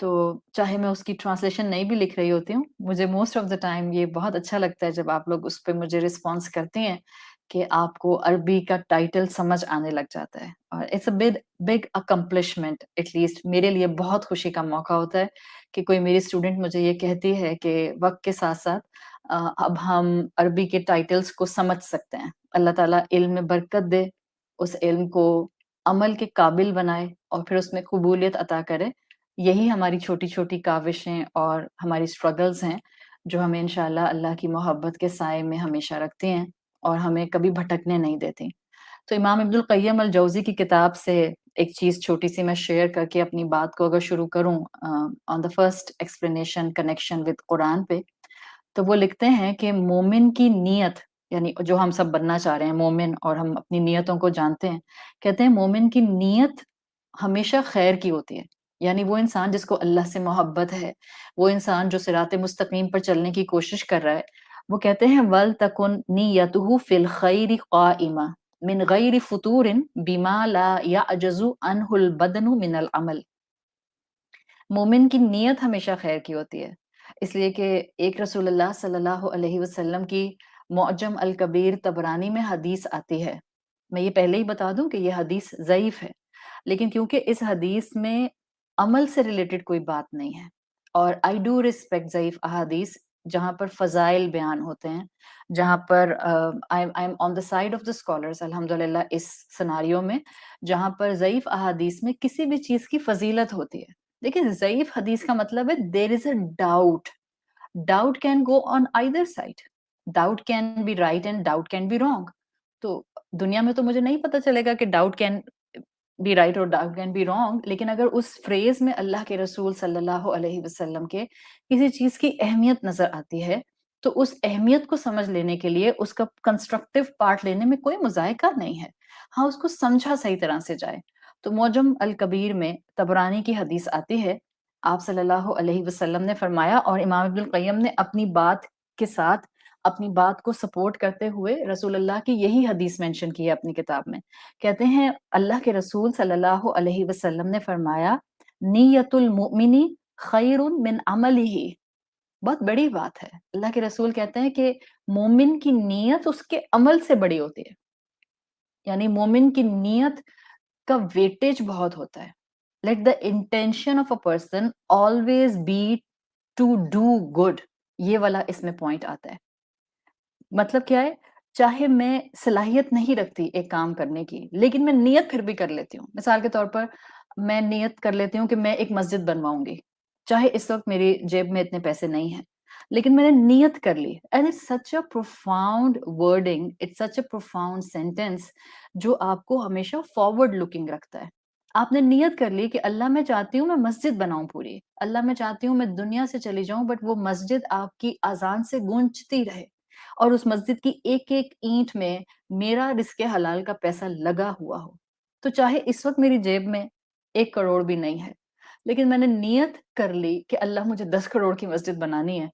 تو چاہے میں اس کی ٹرانسلیشن نہیں بھی لکھ رہی ہوتی ہوں، مجھے موسٹ آف دا ٹائم یہ بہت اچھا لگتا ہے جب آپ لوگ اس پہ مجھے رسپانس کرتی ہیں کہ آپ کو عربی کا ٹائٹل سمجھ آنے لگ جاتا ہے، اور it's a big accomplishment, at least میرے لیے بہت خوشی کا موقع ہوتا ہے کہ کوئی میری اسٹوڈنٹ مجھے یہ کہتی ہے کہ وقت کے ساتھ ساتھ اب ہم عربی کے ٹائٹلس کو سمجھ سکتے ہیں۔ اللہ تعالیٰ علم میں برکت دے، اس علم کو عمل کے قابل بنائے اور پھر اس میں قبولیت عطا کرے۔ یہی ہماری چھوٹی چھوٹی کاوشیں اور ہماری اسٹرگلز ہیں جو ہمیں انشاءاللہ اللہ کی محبت کے سائے میں ہمیشہ رکھتی ہیں اور ہمیں کبھی بھٹکنے نہیں دیتی۔ تو امام ابن القیم الجوزی کی کتاب سے ایک چیز چھوٹی سی میں شیئر کر کے اپنی بات کو اگر شروع کروں on the first explanation connection with Quran پہ، تو وہ لکھتے ہیں کہ مومن کی نیت، یعنی جو ہم سب بننا چاہ رہے ہیں مومن، اور ہم اپنی نیتوں کو جانتے ہیں، کہتے ہیں مومن کی نیت ہمیشہ خیر کی ہوتی ہے۔ یعنی وہ انسان جس کو اللہ سے محبت ہے، وہ انسان جو صراط مستقیم پر چلنے کی کوشش کر رہا ہے، وہ کہتے ہیں وَلْتَكُنْ نِيَّتُهُ فِي الْخَيْرِ قَائِمَةً مِنْ غَيْرِ فُتُورٍ بِمَا لَا يَعْجَزُ عَنْهُ الْبَدَنُ مِنَ الْعَمَلِ۔ مومن کی نیت ہمیشہ خیر کی ہوتی ہے، اس لیے کہ ایک رسول اللہ صلی اللہ علیہ وسلم کی معجم الکبیر طبرانی میں حدیث آتی ہے۔ میں یہ پہلے ہی بتا دوں کہ یہ حدیث ضعیف ہے، لیکن کیونکہ اس حدیث میں عمل سے ریلیٹڈ کوئی بات نہیں ہے، اور آئی ڈو ریسپیکٹ ضعیف احادیث جہاں پر فضائل بیان ہوتے ہیں، جہاں پر I am on the side of the scholars الحمدللہ اس سناریو میں، جہاں پر ضعیف احادیث میں کسی بھی چیز کی فضیلت ہوتی ہے۔ دیکھیں ضعیف حدیث کا مطلب ہے there is a doubt, doubt can go on either side, doubt can be right and doubt can be wrong. تو دنیا میں تو مجھے نہیں پتا چلے گا کہ ڈاؤٹ کین بی رائٹ اور ڈاؤٹ کین بی رانگ، لیکن اگر اس فریز میں اللہ کے رسول صلی اللہ علیہ وسلم کے کسی چیز کی اہمیت نظر آتی ہے تو اس اہمیت کو سمجھ لینے کے لیے اس کا کنسٹرکٹیو پارٹ لینے میں کوئی مذائقہ نہیں ہے، ہاں اس کو سمجھا صحیح طرح سے جائے۔ تو معجم الکبیر میں طبرانی کی حدیث آتی ہے، آپ صلی اللہ علیہ وسلم نے فرمایا، اور امام ابن القیم نے اپنی بات کے ساتھ اپنی بات کو سپورٹ کرتے ہوئے رسول اللہ کی یہی حدیث مینشن کی ہے اپنی کتاب میں۔ کہتے ہیں اللہ کے رسول صلی اللہ علیہ وسلم نے فرمایا نیت المؤمن خیر من عملہ۔ بہت بڑی بات ہے، اللہ کے رسول کہتے ہیں کہ مومن کی نیت اس کے عمل سے بڑی ہوتی ہے، یعنی مومن کی نیت کا ویٹیج بہت ہوتا ہے۔ Let the intention of a person always be to do good, یہ والا اس میں پوائنٹ آتا ہے۔ مطلب کیا ہے، چاہے میں صلاحیت نہیں رکھتی ایک کام کرنے کی لیکن میں نیت پھر بھی کر لیتی ہوں۔ مثال کے طور پر میں نیت کر لیتی ہوں کہ میں ایک مسجد بنواؤں گی، چاہے اس وقت میری جیب میں اتنے پیسے نہیں ہیں، لیکن میں نے نیت کر لی، and it's such a profound wording, it's such a profound sentence جو آپ کو ہمیشہ فارورڈ لکنگ رکھتا ہے۔ آپ نے نیت کر لی کہ اللہ میں چاہتی ہوں میں مسجد بناؤں پوری، اللہ میں چاہتی ہوں میں دنیا سے چلی جاؤں بٹ وہ مسجد آپ کی اذان سے گونجتی رہے، اور اس مسجد کی ایک ایک اینٹ میں میرا رزق حلال کا پیسہ لگا ہوا ہو۔ تو چاہے اس وقت میری جیب میں 1 کروڑ بھی نہیں ہے، لیکن میں نے نیت کر لی کہ اللہ مجھے 10 کروڑ کی مسجد بنانی ہے،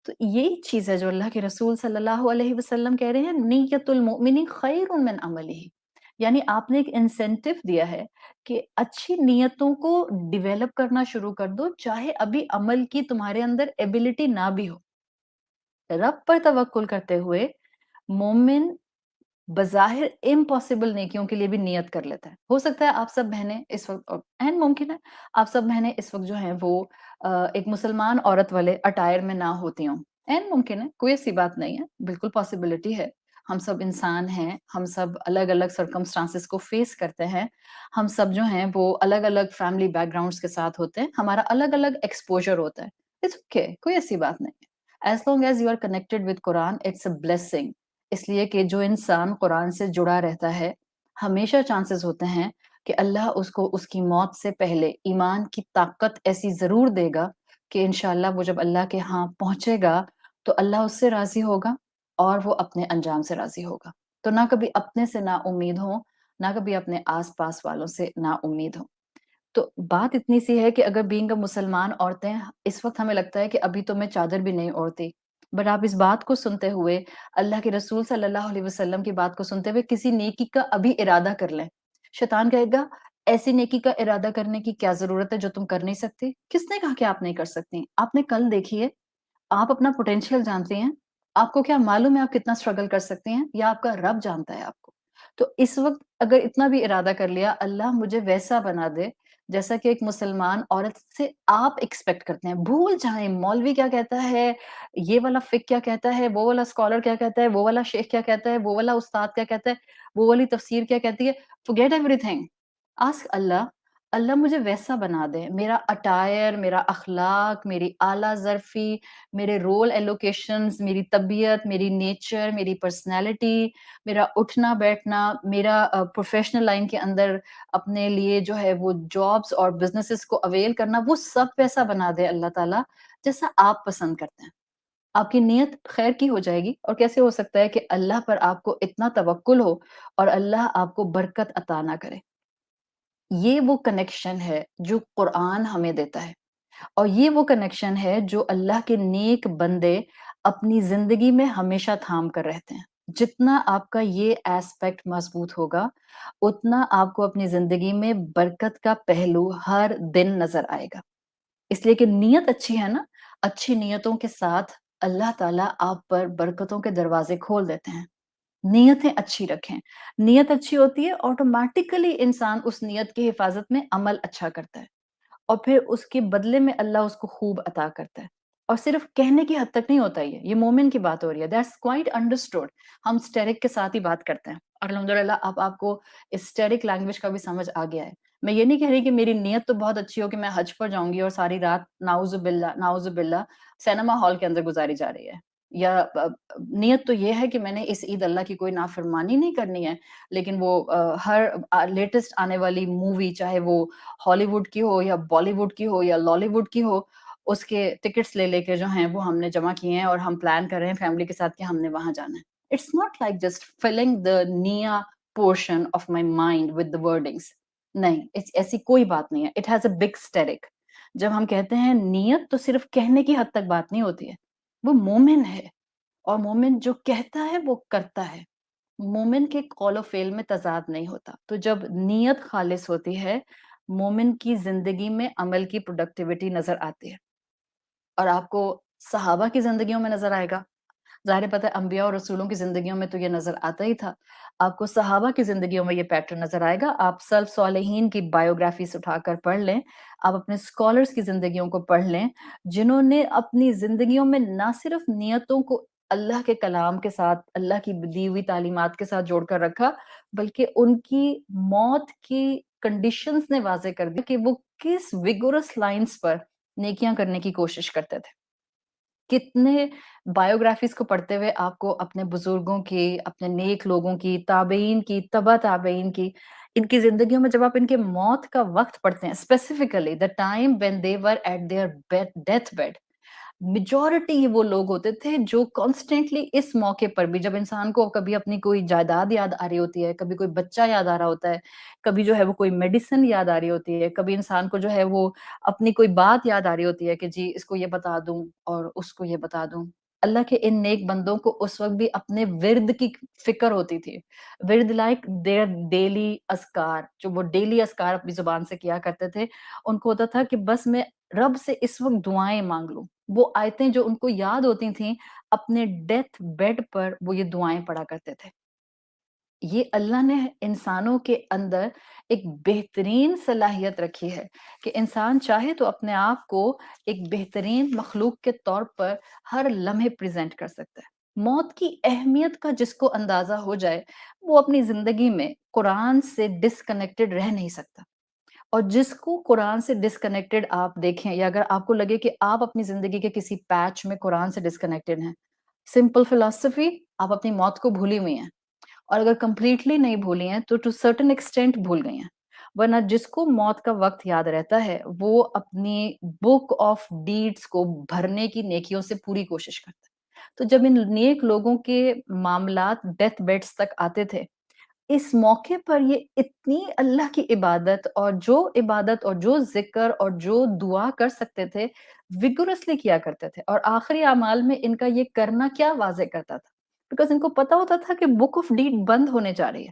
تو یہی چیز ہے جو اللہ کے رسول صلی اللہ علیہ وسلم کہہ رہے ہیں نیت المؤمن خیر من عملہ، یعنی آپ نے ایک انسینٹیو دیا ہے کہ اچھی نیتوں کو ڈیولپ کرنا شروع کر دو، چاہے ابھی عمل کی تمہارے اندر ایبلٹی نہ بھی ہو۔ رب پر توکل کرتے ہوئے مومن بظاہر امپاسبل نیکیوں کے لیے بھی نیت کر لیتا ہے۔ ہو سکتا ہے آپ سب بہنیں اس وقت، این ممکن ہے آپ سب بہنیں اس وقت جو ہیں وہ ایک مسلمان عورت والے اٹائر میں نہ ہوتی ہوں، این ممکن ہے، کوئی ایسی بات نہیں ہے، بالکل پاسبلٹی ہے۔ ہم سب انسان ہیں، ہم سب الگ الگ سرکمسٹانسز کو فیس کرتے ہیں، ہم سب جو ہیں وہ الگ الگ فیملی بیک گراؤنڈس کے ساتھ ہوتے ہیں، ہمارا الگ الگ ایکسپوجر ہوتا ہے، اٹس اوکے، کوئی ایسی بات نہیں ہے۔ As long as you are connected with Quran it's a blessing, اس لیے کہ جو انسان قرآن سے جڑا رہتا ہے ہمیشہ چانسز ہوتے ہیں کہ اللہ اس کو اس کی موت سے پہلے ایمان کی طاقت ایسی ضرور دے گا کہ انشاءاللہ وہ جب اللہ کے ہاں پہنچے گا تو اللہ اس سے راضی ہوگا اور وہ اپنے انجام سے راضی ہوگا۔ تو نہ کبھی اپنے سے نا امید ہو، نہ کبھی اپنے آس پاس والوں سے نا امید ہو۔ تو بات اتنی سی ہے کہ اگر بینگ اے مسلمان عورتیں اس وقت ہمیں لگتا ہے کہ ابھی تو میں چادر بھی نہیں اوڑھتی، بٹ آپ اس بات کو سنتے ہوئے اللہ کے رسول صلی اللہ علیہ وسلم کی بات کو سنتے ہوئے کسی نیکی کا ابھی ارادہ کر لیں، شیطان کہے گا ایسی نیکی کا ارادہ کرنے کی کیا ضرورت ہے جو تم کر نہیں سکتی؟ کس نے کہا کہ آپ نہیں کر سکتی؟ آپ نے کل دیکھیے، آپ اپنا پوٹینشیل جانتی ہیں، آپ کو کیا معلوم ہے آپ کتنا اسٹرگل کر سکتی ہیں، یا آپ کا رب جانتا ہے آپ کو؟ تو اس وقت اگر اتنا بھی ارادہ کر لیا اللہ مجھے ویسا بنا دے جیسا کہ ایک مسلمان عورت سے آپ ایکسپیکٹ کرتے ہیں، بھول جائیں مولوی کیا کہتا ہے، یہ والا فقہ کیا کہتا ہے، وہ والا اسکالر کیا کہتا ہے، وہ والا شیخ کیا کہتا ہے، وہ والا استاد کیا کہتا ہے، وہ والی تفسیر کیا کہتی ہے، forget everything. آسک اللہ، اللہ مجھے ویسا بنا دے، میرا اٹائر، میرا اخلاق، میری اعلیٰ ظرفی، میرے رول ایلوکیشنز، میری طبیعت، میری نیچر، میری پرسنالٹی، میرا اٹھنا بیٹھنا، میرا پروفیشنل لائن کے اندر اپنے لیے جو ہے وہ جابس اور بزنسز کو اویل کرنا، وہ سب ویسا بنا دے اللہ تعالیٰ جیسا آپ پسند کرتے ہیں۔ آپ کی نیت خیر کی ہو جائے گی، اور کیسے ہو سکتا ہے کہ اللہ پر آپ کو اتنا توکل ہو اور اللہ آپ کو برکت عطا نہ کرے؟ یہ وہ کنیکشن ہے جو قرآن ہمیں دیتا ہے، اور یہ وہ کنیکشن ہے جو اللہ کے نیک بندے اپنی زندگی میں ہمیشہ تھام کر رہتے ہیں۔ جتنا آپ کا یہ ایسپیکٹ مضبوط ہوگا، اتنا آپ کو اپنی زندگی میں برکت کا پہلو ہر دن نظر آئے گا۔ اس لیے کہ نیت اچھی ہے نا، اچھی نیتوں کے ساتھ اللہ تعالیٰ آپ پر برکتوں کے دروازے کھول دیتے ہیں۔ نیتیں اچھی رکھیں، نیت اچھی ہوتی ہے آٹومیٹیکلی انسان اس نیت کی حفاظت میں عمل اچھا کرتا ہے، اور پھر اس کے بدلے میں اللہ اس کو خوب عطا کرتا ہے۔ اور صرف کہنے کی حد تک نہیں ہوتا یہ مومن کی بات ہو رہی ہے، دیٹس کوائٹ انڈرسٹوڈ۔ ہم اسٹیرک کے ساتھ ہی بات کرتے ہیں، اور الحمدللہ اب آپ کو اسٹیرک لینگویج کا بھی سمجھ آ گیا ہے۔ میں یہ نہیں کہہ رہی کہ میری نیت تو بہت اچھی ہو کہ میں حج پر جاؤں گی اور ساری رات نعوذ باللہ نعوذ باللہ سینما ہال کے اندر گزاری جا رہی ہے، یا نیت تو یہ ہے کہ میں نے اس عید اللہ کی کوئی نافرمانی نہیں کرنی ہے، لیکن وہ ہر لیٹسٹ آنے والی مووی، چاہے وہ ہالی ووڈ کی ہو یا بالی ووڈ کی ہو یا لالی ووڈ کی ہو، اس کے ٹکٹس لے لے کے جو ہیں وہ ہم نے جمع کیے ہیں، اور ہم پلان کر رہے ہیں فیملی کے ساتھ کہ ہم نے وہاں جانا ہے۔ It's not like just filling the نیا portion of my mind with the wordings, نہیں، ایسی کوئی بات نہیں ہے۔ It has a big asterisk. جب ہم کہتے ہیں نیت، تو صرف کہنے کی حد تک بات نہیں ہوتی ہے، وہ مومن ہے، اور مومن جو کہتا ہے وہ کرتا ہے۔ مومن کے قول و فعل میں تضاد نہیں ہوتا۔ تو جب نیت خالص ہوتی ہے، مومن کی زندگی میں عمل کی پروڈکٹیوٹی نظر آتی ہے، اور آپ کو صحابہ کی زندگیوں میں نظر آئے گا۔ ظاہر پتہ ہے انبیاء اور رسولوں کی زندگیوں میں تو یہ نظر آتا ہی تھا، آپ کو صحابہ کی زندگیوں میں یہ پیٹرن نظر آئے گا۔ آپ سلف صالحین کی بایوگرافیز اٹھا کر پڑھ لیں، آپ اپنے اسکالرس کی زندگیوں کو پڑھ لیں، جنہوں نے اپنی زندگیوں میں نہ صرف نیتوں کو اللہ کے کلام کے ساتھ، اللہ کی دی ہوئی تعلیمات کے ساتھ جوڑ کر رکھا، بلکہ ان کی موت کی کنڈیشنز نے واضح کر دیا کہ وہ کس ویگورس لائنز پر نیکیاں کرنے کی کوشش کرتے تھے۔ کتنے بایوگرافیز کو پڑھتے ہوئے آپ کو اپنے بزرگوں کی، اپنے نیک لوگوں کی، تابعین کی، تبع تابعین کی، ان کی زندگیوں میں جب آپ ان کے موت کا وقت پڑھتے ہیں، specifically the time when they were at their deathbed, majority وہ لوگ ہوتے تھے جو کانسٹینٹلی اس موقع پر بھی، جب انسان کو کبھی اپنی کوئی جائیداد یاد آ رہی ہوتی ہے، کبھی کوئی بچہ یاد آ رہا ہوتا ہے، کبھی جو ہے وہ کوئی میڈیسن یاد آ رہی ہوتی ہے، کبھی انسان کو جو ہے وہ اپنی کوئی بات یاد آ رہی ہوتی ہے کہ جی اس کو یہ بتا دوں اور اس کو یہ بتا دوں۔ اللہ کے ان نیک بندوں کو اس وقت بھی اپنے ورد کی فکر ہوتی تھی، ورد لائک دیئر ڈیلی اذکار، جو وہ ڈیلی اذکار اپنی زبان سے کیا کرتے تھے۔ ان کو ہوتا تھا کہ بس میں رب سے اس وقت دعائیں مانگ لوں، وہ آیتیں جو ان کو یاد ہوتی تھیں، اپنے ڈیتھ بیڈ پر وہ یہ دعائیں پڑھا کرتے تھے۔ یہ اللہ نے انسانوں کے اندر ایک بہترین صلاحیت رکھی ہے کہ انسان چاہے تو اپنے آپ کو ایک بہترین مخلوق کے طور پر ہر لمحے پریزنٹ کر سکتا ہے۔ موت کی اہمیت کا جس کو اندازہ ہو جائے، وہ اپنی زندگی میں قرآن سے ڈسکنیکٹڈ رہ نہیں سکتا، اور جس کو قرآن سے ڈسکنیکٹڈ آپ دیکھیں، یا اگر آپ کو لگے کہ آپ اپنی زندگی کے کسی پیچ میں قرآن سے ڈسکنیکٹڈ ہیں، سمپل فلسفی، آپ اپنی موت کو بھولی ہوئی ہیں، اور اگر کمپلیٹلی نہیں بھولی ہیں تو ٹو سرٹن ایکسٹینٹ بھول گئی ہیں۔ ورنہ جس کو موت کا وقت یاد رہتا ہے، وہ اپنی بک آف ڈیڈز کو بھرنے کی نیکیوں سے پوری کوشش کرتا ہے۔ تو جب ان نیک لوگوں کے معاملات ڈیتھ بیڈز تک آتے تھے، اس موقع پر یہ اتنی اللہ کی عبادت اور جو ذکر اور جو دعا کر سکتے تھے، وگورسلی کیا کرتے تھے، اور آخری اعمال میں ان کا یہ کرنا کیا واضح کرتا تھا، بیکاز ان کو پتا ہوتا تھا کہ بک آف ڈیڈ بند ہونے جا رہی ہے۔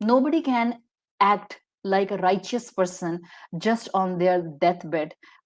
Nobody can act like a righteous person just on their death bed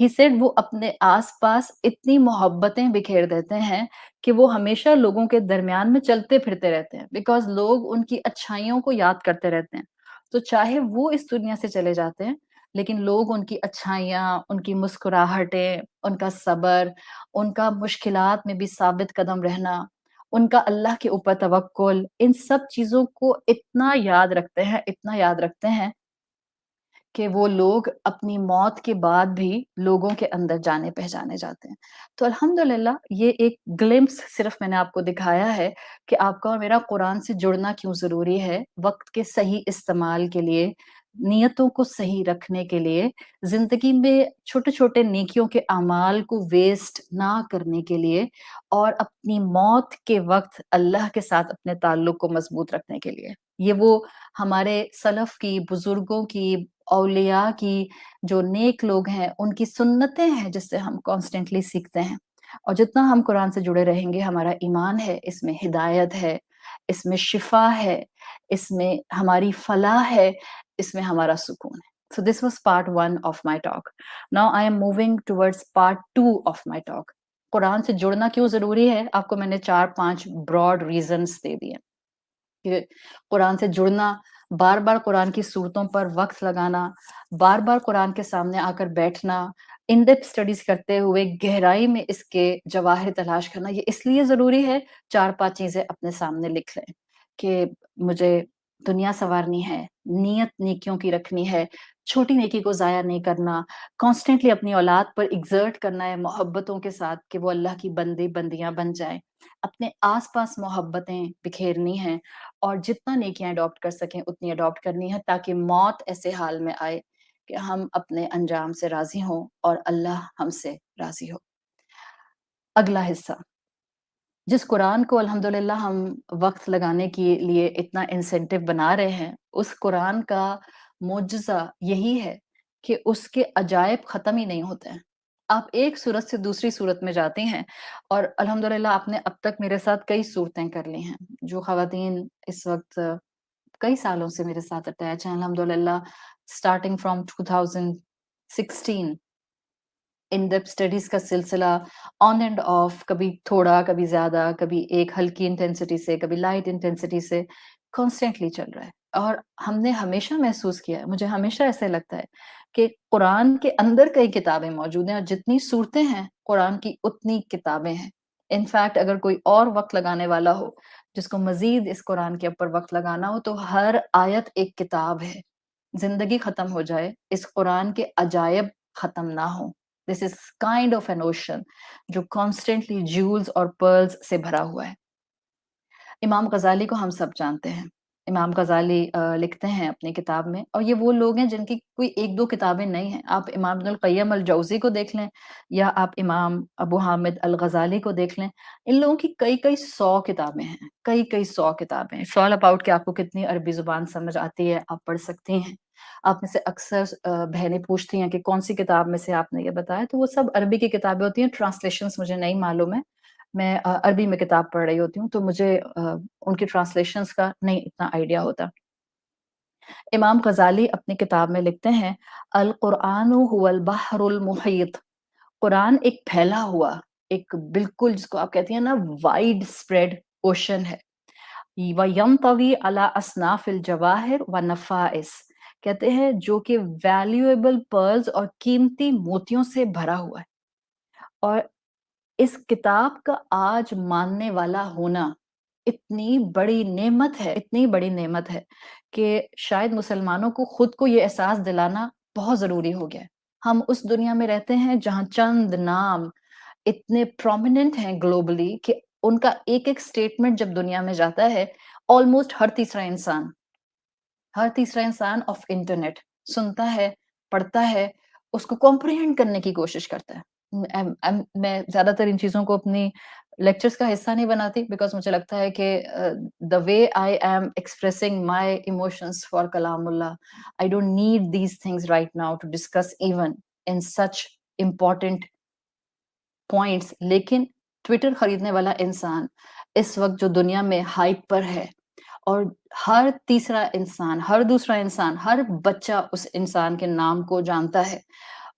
He said وہ اپنے آس پاس اتنی محبتیں بکھیر دیتے ہیں کہ وہ ہمیشہ لوگوں کے درمیان میں چلتے پھرتے رہتے ہیں بیکاز لوگ ان کی اچھائیوں کو یاد کرتے رہتے ہیں. تو چاہے وہ اس دنیا سے چلے جاتے ہیں لیکن لوگ ان کی اچھائیاں، ان کی مسکراہٹیں، ان کا صبر، ان کا مشکلات میں بھی ثابت قدم رہنا، ان کا اللہ کے اوپر توکل، ان سب چیزوں کو اتنا یاد رکھتے ہیں، اتنا یاد رکھتے ہیں کہ وہ لوگ اپنی موت کے بعد بھی لوگوں کے اندر جانے پہچانے جاتے ہیں. تو الحمدللہ یہ ایک گلمپس صرف میں نے آپ کو دکھایا ہے کہ آپ کا اور میرا قرآن سے جڑنا کیوں ضروری ہے، وقت کے صحیح استعمال کے لیے، نیتوں کو صحیح رکھنے کے لیے، زندگی میں چھوٹے چھوٹے نیکیوں کے اعمال کو ویسٹ نہ کرنے کے لیے، اور اپنی موت کے وقت اللہ کے ساتھ اپنے تعلق کو مضبوط رکھنے کے لیے. یہ وہ ہمارے سلف کی، بزرگوں کی، اولیاء کی، جو نیک لوگ ہیں ان کی سنتیں ہیں جس سے ہم کانسٹنٹلی سیکھتے ہیں. اور جتنا ہم قرآن سے جڑے رہیں گے ہمارا ایمان ہے، اس میں ہدایت ہے، اس میں شفا ہے، اس میں ہماری فلاح ہے، اس میں ہمارا سکون ہے. So this was part 1 of my talk. Now I am moving towards part 2 of my talk. قرآن سے جڑنا کیوں ضروری ہے؟ آپ کو میں نے 4-5 براڈ ریزنز دے دیے کہ قرآن سے جڑنا، بار بار قرآن کی صورتوں پر وقت لگانا، بار بار قرآن کے سامنے آ کر بیٹھنا، ان ڈیپتھ اسٹڈیز کرتے ہوئے گہرائی میں اس کے جواہر تلاش کرنا، یہ اس لیے ضروری ہے. 4-5 چیزیں اپنے سامنے لکھ لیں کہ مجھے دنیا سنوارنی ہے، نیت نیکیوں کی رکھنی ہے، چھوٹی نیکی کو ضائع نہیں کرنا، کانسٹنٹلی اپنی اولاد پر ایگزرٹ کرنا ہے محبتوں کے ساتھ کہ وہ اللہ کی بندے بندیاں بن جائیں، اپنے آس پاس محبتیں بکھیرنی ہیں، اور جتنا نیکیاں اڈاپٹ کر سکیں اتنی اڈاپٹ کرنی ہے تاکہ موت ایسے حال میں آئے کہ ہم اپنے انجام سے راضی ہوں اور اللہ ہم سے راضی ہو. اگلا حصہ، جس قرآن کو الحمدللہ ہم وقت لگانے کے لیے اتنا انسینٹیو بنا رہے ہیں، اس قرآن کا معجزہ یہی ہے کہ اس کے عجائب ختم ہی نہیں ہوتے ہیں. آپ ایک صورت سے دوسری صورت میں جاتی ہیں، اور الحمدللہ آپ نے اب تک میرے ساتھ کئی صورتیں کر لی ہیں. جو خواتین اس وقت کئی سالوں سے میرے ساتھ اٹیچ ہیں الحمدللہ، starting from 2016 in depth studies کا سلسلہ آن اینڈ آف، کبھی تھوڑا، کبھی زیادہ، کبھی ایک ہلکی انٹینسٹی سے، کبھی لائٹ انٹینسٹی سے کانسٹینٹلی چل رہا ہے. اور ہم نے ہمیشہ محسوس کیا ہے، مجھے ہمیشہ ایسا لگتا ہے کہ قرآن کے اندر کئی کتابیں موجود ہیں، اور جتنی صورتیں ہیں قرآن کی اتنی کتابیں ہیں. انفیکٹ اگر کوئی اور وقت لگانے والا ہو جس کو مزید اس قرآن کے اوپر وقت لگانا ہو تو ہر آیت ایک کتاب ہے. زندگی ختم ہو جائے اس قرآن کے عجائب ختم نہ ہو. This is kind of an ocean جو کانسٹنٹلی جیولز اور پرلز سے بھرا ہوا ہے. امام غزالی کو ہم سب جانتے ہیں. امام غزالی لکھتے ہیں اپنی کتاب میں، اور یہ وہ لوگ ہیں جن کی کوئی ایک دو کتابیں نہیں ہیں. آپ امام ابن القیم الجوزی کو دیکھ لیں، یا آپ امام ابو حامد الغزالی کو دیکھ لیں، ان لوگوں کی کئی کئی 100 کتابیں ہیں، کئی کئی 100 کتابیں. اٹس آل اباؤٹ کہ آپ کو کتنی عربی زبان سمجھ آتی ہے، آپ پڑھ سکتی ہیں. آپ میں سے اکثر بہنیں پوچھتی ہیں کہ کون سی کتاب میں سے آپ نے یہ بتایا، تو وہ سب عربی کی کتابیں ہوتی ہیں. ٹرانسلیشنز مجھے نہیں معلوم ہے، میں عربی میں کتاب پڑھ رہی ہوتی ہوں تو مجھے ان کی ٹرانسلیشنز کا نہیں اتنا آئیڈیا ہوتا. امام غزالی اپنی کتاب میں لکھتے ہیں القرآن هو البحر المحیط. قرآن ایک پھیلا ہوا، ایک بالکل جس کو آپ کہتی ہیں نا وائڈ اسپریڈ اوشن ہے. وَيَنْطَوِي عَلَىٰ أَصْنَافِ الْجَوَاهِرِ وَالنَّفَائِسِ، کہتے ہیں جو کہ ویلیویبل پرلز اور قیمتی موتیوں سے بھرا ہوا ہے. اور اس کتاب کا آج ماننے والا ہونا اتنی بڑی نعمت ہے، اتنی بڑی نعمت ہے کہ شاید مسلمانوں کو خود کو یہ احساس دلانا بہت ضروری ہو گیا ہے. ہم اس دنیا میں رہتے ہیں جہاں چند نام اتنے پرومیننٹ ہیں گلوبلی کہ ان کا ایک ایک سٹیٹمنٹ جب دنیا میں جاتا ہے آلموسٹ ہر تیسرا انسان آف انٹرنیٹ سنتا ہے، پڑھتا ہے، اس کو کمپریہینڈ کرنے کی کوشش کرتا ہے. میں زیادہ تر ان چیزوں کو اپنی لیکچرز کا حصہ نہیں بناتی بیکاز مجھے لگتا ہے کہ the way I am expressing my emotions for کلام اللہ، I don't need these things right now to discuss even in such important points. لیکن ٹویٹر خریدنے والا انسان اس وقت جو دنیا میں ہائپ پر ہے، اور ہر تیسرا انسان، ہر دوسرا انسان، ہر بچہ اس انسان کے نام کو جانتا ہے،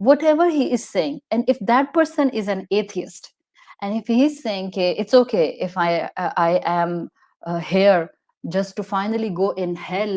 Whatever he is saying, and if that person is an atheist, and if he is saying, "Okay, it's okay if I am here just to finally go in hell,"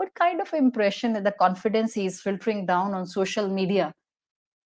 what kind of impression and the confidence he is filtering down on social media?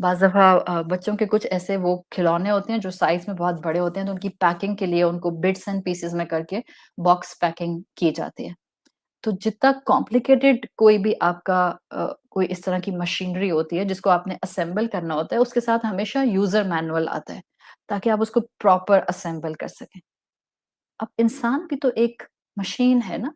بعض دفعہ بچوں کے کچھ ایسے وہ کھلونے ہوتے ہیں جو سائز میں بہت بڑے ہوتے ہیں، تو ان کی پیکنگ کے لیے ان کو بٹس اینڈ پیسز میں کر کے باکس پیکنگ کی جاتی ہے۔ تو جتنا کمپلیکیٹڈ کوئی بھی آپ کا کوئی اس طرح کی مشینری ہوتی ہے جس کو آپ نے اسمبل کرنا ہوتا ہے، اس کے ساتھ ہمیشہ یوزر مینول آتا ہے تاکہ آپ اس کو پراپر اسمبل کر سکیں۔ اب انسان بھی تو ایک مشین ہے نا،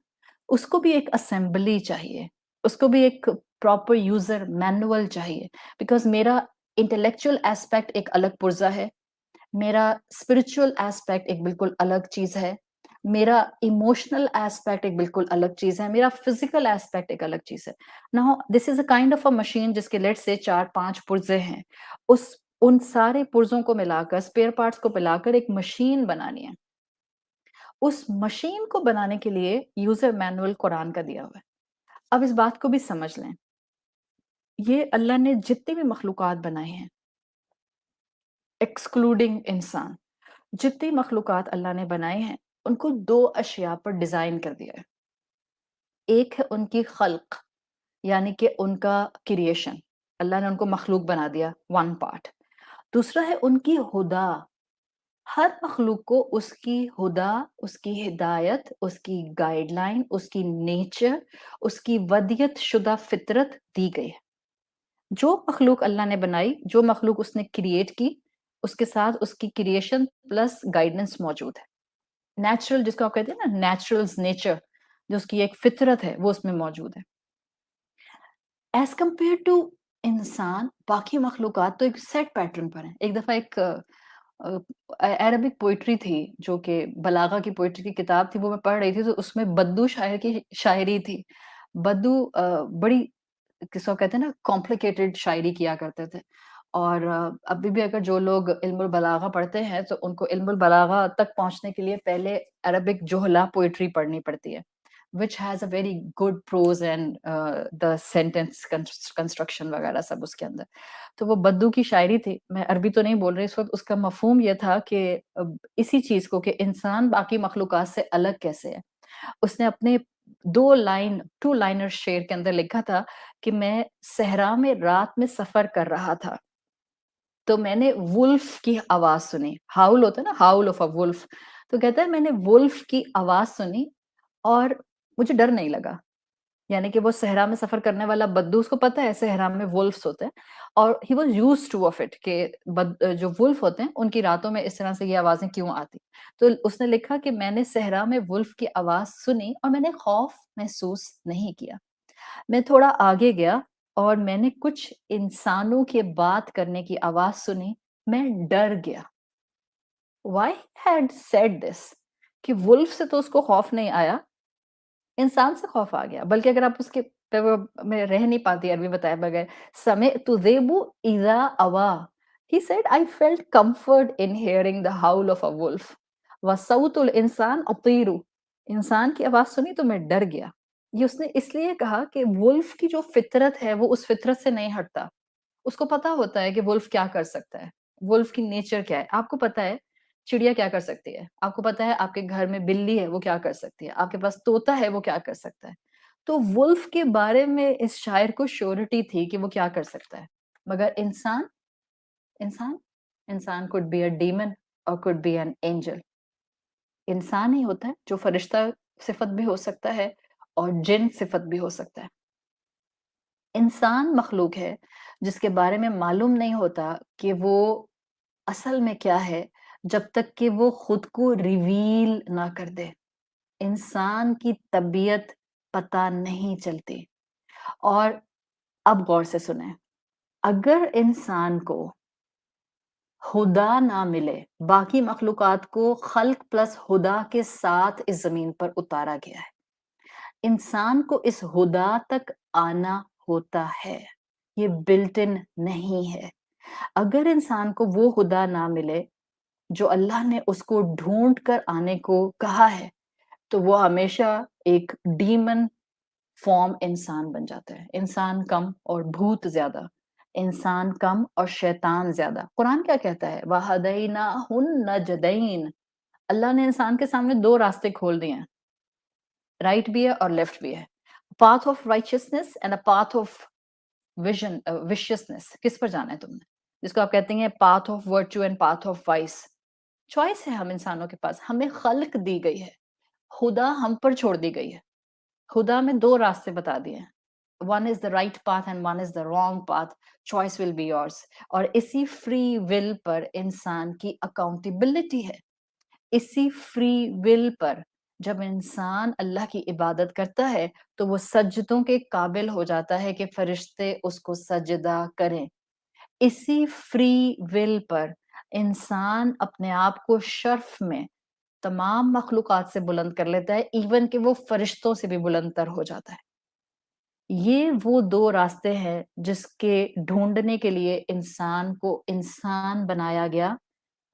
اس کو بھی ایک اسمبلی چاہیے، اس کو بھی ایک پراپر یوزر مینول چاہیے، بیکاز میرا انٹلیکچوئل ایسپیکٹ ایک الگ پرزہ ہے، میرا اسپرچل ایسپیکٹ ایک بالکل الگ چیز ہے، میرا ایموشنل ایسپیکٹ ایک بالکل الگ چیز ہے، میرا فزیکل ایسپیکٹ ایک الگ چیز ہے۔ Now this is a kind of a machine جس کے لیٹ سے 4-5 پرزے ہیں، اس ان سارے پرزوں کو ملا کر اسپیئر پارٹس کو ملا کر ایک مشین بنانی ہے۔ اس مشین کو بنانے کے لیے یوزر مینول قرآن کا دیا ہوا ہے۔ اب اس بات کو بھی سمجھ لیں، یہ اللہ نے جتنی بھی مخلوقات بنائی ہیں ایکسکلوڈنگ انسان، جتنی مخلوقات اللہ نے بنائی ہیں ان کو 2 اشیاء پر ڈیزائن کر دیا ہے۔ ایک ہے ان کی خلق، یعنی کہ ان کا کریشن، اللہ نے ان کو مخلوق بنا دیا 1 پارٹ۔ دوسرا ہے ان کی ہدا، ہر مخلوق کو اس کی ہدا، اس کی ہدایت، اس کی گائیڈ لائن، اس کی نیچر، اس کی ودیت شدہ فطرت دی گئی ہے۔ جو مخلوق اللہ نے بنائی، جو مخلوق اس نے کریٹ کی، اس کے ساتھ اس کی کریشن پلس گائیڈنس موجود ہے۔ نیچرل جس کو آپ کہتے ہیں نا، نیچرلز نیچر، جو اس کی ایک فطرت ہے وہ اس میں موجود ہے۔ ایز کمپیئر ٹو انسان، باقی مخلوقات تو ایک سیٹ پیٹرن پر ہیں۔ ایک دفعہ ایک عربک پوئٹری تھی جو کہ بلاغہ کی پوئٹری کی کتاب تھی، وہ میں پڑھ رہی تھی، تو اس میں بدو شاعر کی شاعری تھی۔ بدو بڑی کس کو کہتے ہیں نا کمپلیکیٹڈ شاعری کیا کرتے تھے، اور ابھی بھی اگر جو لوگ علم البلاغہ پڑھتے ہیں تو ان کو علم البلاغہ تک پہنچنے کے لیے پہلے عربک جوہلا پوئٹری پڑھنی پڑتی ہے، which has a very good prose and the sentence construction وغیرہ سب اس کے اندر۔ تو وہ بدو کی شاعری تھی، میں عربی تو نہیں بول رہی اس وقت، اس کا مفہوم یہ تھا کہ اسی چیز کو کہ انسان باقی مخلوقات سے الگ کیسے ہے۔ اس نے اپنے 2 لائنر شعر کے اندر لکھا تھا کہ میں صحرا میں رات میں سفر کر رہا تھا تو میں نے وولف کی آواز سنی، ہاؤل ہوتا ہے نا، ہاؤل آف اے وولف، تو کہتا ہے میں نے وولف کی آواز سنی اور مجھے ڈر نہیں لگا۔ یعنی کہ وہ صحرا میں سفر کرنے والا بدو، اس کو پتا ہے صحرا میں وولفس ہوتے ہیں، اور he was used to of it کہ جو وولف ہوتے ہیں ان کی راتوں میں اس طرح سے یہ آوازیں کیوں آتی۔ تو اس نے لکھا کہ میں نے صحرا میں وولف کی آواز سنی اور میں نے خوف محسوس نہیں کیا۔ میں تھوڑا آگے گیا اور میں نے کچھ انسانوں کے بات کرنے کی آواز سنی، میں ڈر گیا۔ Why had said this؟ کہ وولف سے تو اس کو خوف نہیں آیا، انسان سے خوف آ گیا۔ بلکہ اگر آپ اس کے میں رہ نہیں پاتی عربی بتائے بغیر، سمعت ذئب اذا اوا، he said I felt comfort in hearing the howl of a wolf، وصوت الانسان اطیر، انسان کی آواز سنی تو میں ڈر گیا۔ یہ اس نے اس لیے کہا کہ وولف کی جو فطرت ہے وہ اس فطرت سے نہیں ہٹتا، اس کو پتا ہوتا ہے کہ وولف کیا کر سکتا ہے، وولف کی نیچر کیا ہے۔ آپ کو پتا ہے چڑیا کیا کر سکتی ہے، آپ کو پتا ہے آپ کے گھر میں بلی ہے وہ کیا کر سکتی ہے، آپ کے پاس طوطا ہے وہ کیا کر سکتا ہے۔ تو وولف کے بارے میں اس شاعر کو شیورٹی تھی کہ وہ کیا کر سکتا ہے، مگر انسان، انسان انسان could be a demon or could be an angel۔ انسان ہی ہوتا ہے جو فرشتہ صفت بھی ہو سکتا ہے اور جن صفت بھی ہو سکتا ہے۔ انسان مخلوق ہے جس کے بارے میں معلوم نہیں ہوتا کہ وہ اصل میں کیا ہے جب تک کہ وہ خود کو ریویل نہ کر دے۔ انسان کی طبیعت پتہ نہیں چلتی۔ اور اب غور سے سنیں، اگر انسان کو ہدا نہ ملے، باقی مخلوقات کو خلق پلس ہدا کے ساتھ اس زمین پر اتارا گیا ہے، انسان کو اس ہدا تک آنا ہوتا ہے، یہ بلٹ ان نہیں ہے۔ اگر انسان کو وہ ہدا نہ ملے جو اللہ نے اس کو ڈھونڈ کر آنے کو کہا ہے، تو وہ ہمیشہ ایک ڈیمن فارم انسان بن جاتا ہے۔ انسان کم اور بھوت زیادہ، انسان کم اور شیطان زیادہ۔ قرآن کیا کہتا ہے؟ وَهَدَيْنَاهُ النَّجْدَيْنِ، اللہ نے انسان کے سامنے 2 راستے کھول دیے ہیں، رائٹ بھی ہے اور لیفٹ بھی ہے، path of رائچسنس and a path of visions. کس پر جانا ہے تم نے؟ جس کو آپ کہتے ہیں path of virtue and path of vice. Choice ہے ہم انسانوں کے پاس، ہمیں خلق دی گئی ہے، خدا ہم پر چھوڑ دی گئی ہے. خدا میں 2 راستے بتا دیے ہیں. One is the right path and one is the wrong path. Choice will be yours. اور اسی فری ول پر انسان کی اکاؤنٹیبلٹی ہے. اسی فری ول پر جب انسان اللہ کی عبادت کرتا ہے تو وہ سجدوں کے قابل ہو جاتا ہے کہ فرشتے اس کو سجدہ کریں. اسی فری ول پر انسان اپنے آپ کو شرف میں تمام مخلوقات سے بلند کر لیتا ہے، ایون کہ وہ فرشتوں سے بھی بلند تر ہو جاتا ہے. یہ وہ 2 راستے ہیں جس کے ڈھونڈنے کے لیے انسان کو انسان بنایا گیا،